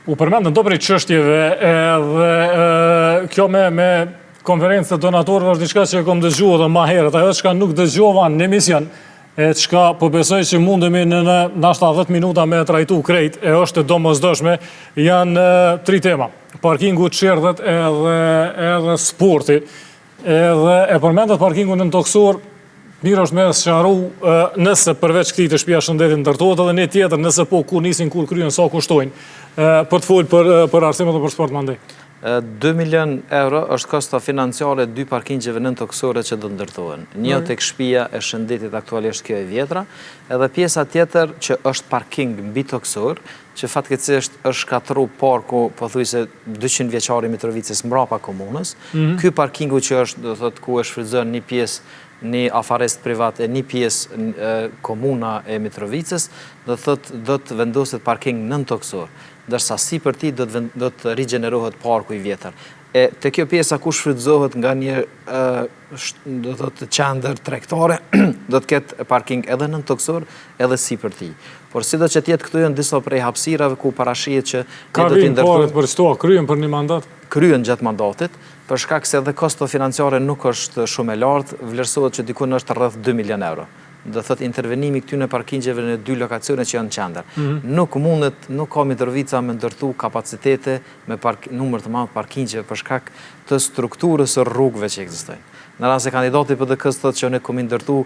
U përmendën do prej çështjeve edhe kjo me konferencë të donatorëve është diçka që e kam dëgjuar edhe më herët, ajo çka nuk dëgjova në emision, çka po besoj që mundemi në ndoshta 10 minuta me trajtu krejt, është e domosdoshme, janë 3 tema. Parkingu, çerdhet edhe sporti. Edhe e përmendet parkingun në toksor, mirë është me sqaru nëse përveç këtij të shtëpia shëndetit ndërtohet edhe një tjetër, nëse po ku nisin, kur kryen, sa kushtojnë, për të folë për arsimet dhe për sport mandej. 2 milion euro është kosto financiare 2 parkingjeve nën toksore që do ndërtohen. Një tek shtëpia e shëndetit aktualisht kjo e vjetra, edhe pjesa tjetër që është parking mbi toksor, që fatkeqësisht është shkatërru parku pothuajse 200 vjeçari i Mitrovicës mbrapa komunës. Ky parkingu që është, do thotë, ku e shfrytëzon një pjesë një afarest privat e një pjesë komuna e Mitrovicës, do të vendoset parking nën toksor, ndërsa sipër tij do të rigjenerohet parku i vjetër. Te kjo pjesa ku shfrytëzohet nga një do thotë qendër tregtare, do të ketë parking edhe nën toksor, edhe sipër tij. Por sido që tjetë këtu janë disa prej hapësirave ku parashihet që ka vijnë parët për çto, kryen për një mandat? Kryen gjatë mandatit, për shkak se edhe kosto financiare nuk është shumë e lartë, vlerësohet që dikun është rreth 2 milion euro. Do thotë intervenimi këtyre parkingjeve në 2 lokacione që janë qendër. Nuk ka Mitrovica me ndërtu kapacitete me numër të madh parkingjeve për shkak të strukturës së rrugëve që ekzistojnë. Në rast se kandidati PD-k-s thotë që ne kemi ndërtu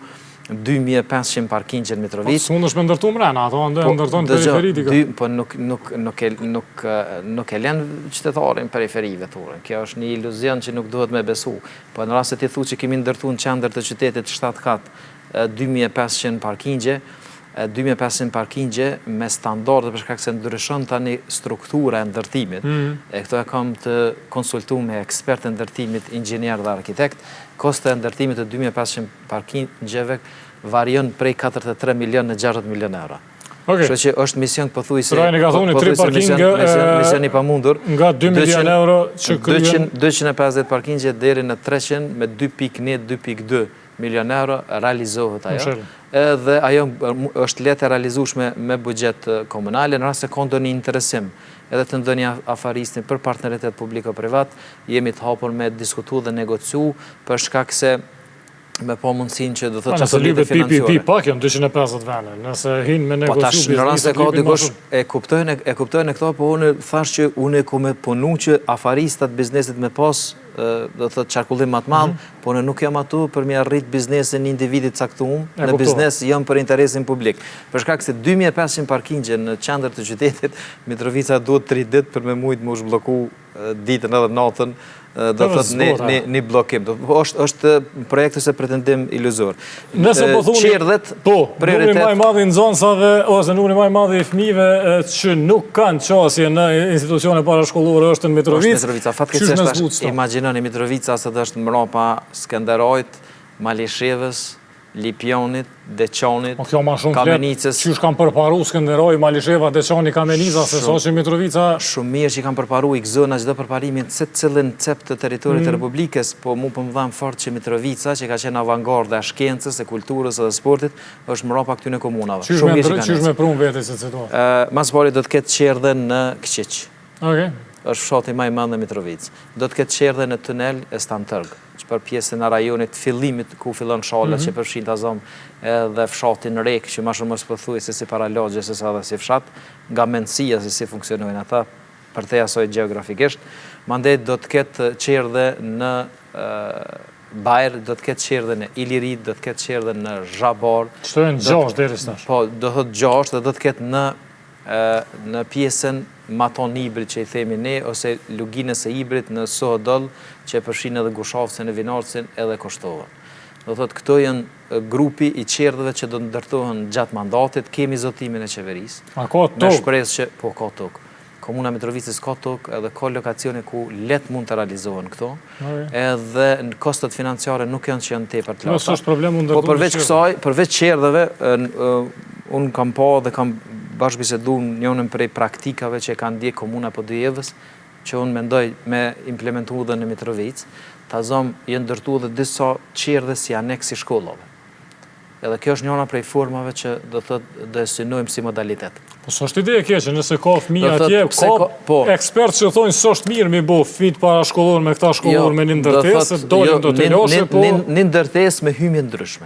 2500 parkingje në Mitrovicë. Po s'mundesh me ndërtu mrena, ato ndërtojnë periferi. Po nuk e lën qytetarin periferi veturën. Kjo është një iluzion që nuk duhet me besu. Po në rast se ti thu që kemi ndërtu në qendër të qytetit 7 kat 2500 parkingje me standarde për shkak se ndryshon tani struktura e ndërtimit. Këto e kam të konsultu me ekspert e ndërtimit, inxhinier dhe arkitekt. Kosto e ndërtimit të 2500 parkingjeve varion prej 43 milion në 60 milion euro. Kështu që është mision pothuajse mision i pamundur. Nga 2 milion euro që kryen 250 parkingje deri në 300 me 2.2 milion euro realizohet ajo. Edhe ajo është lehtë e realizueshme me buxhet komunal, në rast se ka ndonjë interesim edhe të ndonjë afaristin për partneritet publiko-privat, jemi të hapur me diskutu dhe negociu për shkak se me po mundësin që do thotë nëse lypet PPP pak janë 250 vende, nëse hinë me negociu në rast se ka dikush e kuptojnë këto, po unë thash që unë ku me punu që afaristat biznesit me pas do thotë qarkullim më të madh, po unë nuk jam atu për mi arrit biznesin një individit caktuar, në biznes jam për interesin publik. Për shkak se 2500 parkingje në qendër të qytetit, Mitrovica duhet 3 ditë për me mujt më zhblloku ditën edhe natën, do thotë një blokim. Është projekti se pretendim iluzor. Nëse po thoni, numri më i madh i nxënësave ose numri më i madh i fëmijëve që nuk kanë qasje në institucione parashkollore është në Mitrovicë. Fatkeqësisht imagjinoni Mitrovica se është mbrapa Skenderajt, Malishevës, Lipjonit, Deçanit, Kamenicës. Qysh kanë përparu Skenderaj, Malisheva, Deçani, Kamenica, se sa që Mitrovica... Shumë mirë që kanë përparu i këzona çdo përparimin se cilën cep të teritorit të Republikës, po mu për më dhamë fort që Mitrovica, që ka qenë avangarda e shkencës, e kulturës dhe sportit, është mbrapa këtyne komunave. Qysh me prunë vete se cituar? Mas pari do të ketë qerdhe në Këqiq. Është fshati më i madh në Mitrovicë. Do të ketë qerdhe në tunel e Stantërg, që për pjesën e rajonit fillimit ku fillon shallet që përfshin ta zom edhe fshatin Rek, që më shumë mos pothuaj se si paralagje se sa dhe si fshat, nga mendësia se si funksionojnë ata për te asoj gjeografikisht. Mandej do të ketë qerdhe në Bajr, do të ketë qerdhe në Ilirit, do të ketë qerdhe në Zhabar. Çto janë 6 deri tash? Po, do thotë 6 dhe do të ketë në pjesën Maton Ibrit që i themi ne, ose Luginës e Ibrit në Sohodol, që e përfshin edhe Gushavcën e Vinarcin edhe Koshtovën. Do thotë këto janë grupi i qerdheve që do të ndërtohen gjatë mandatit, kemi zotimin e qeverisë. A ka tokë? Me shpresë që po ka tokë. Komuna Mitrovicës ka tokë edhe ka lokacione ku let mund të realizohen këto, edhe në kostot financiare nuk janë që janë tepër të larta. Po përveç qerdheve, unë kam pa dhe kam bashkëbisedu njënën prej praktikave që kanë ndje komuna po Dujevës, që unë mendoj me implementu dhe në Mitrovicë, ta zomë jenë ndërtu dhe disa qerdhe si aneks i shkollave. Edhe kjo është njëna prej formave që do thotë do e synojmë si modalitet. Po s'është ide e keqe, nëse ka fëmijë Do atje, thotë, pse ka po. ekspertë që thonë s'është mirë mi bo fëmijët parashkollor me këta shkollor me një ndërtesë, do dolin do të loshe, po... Një ndërtesë me hymje ndryshme.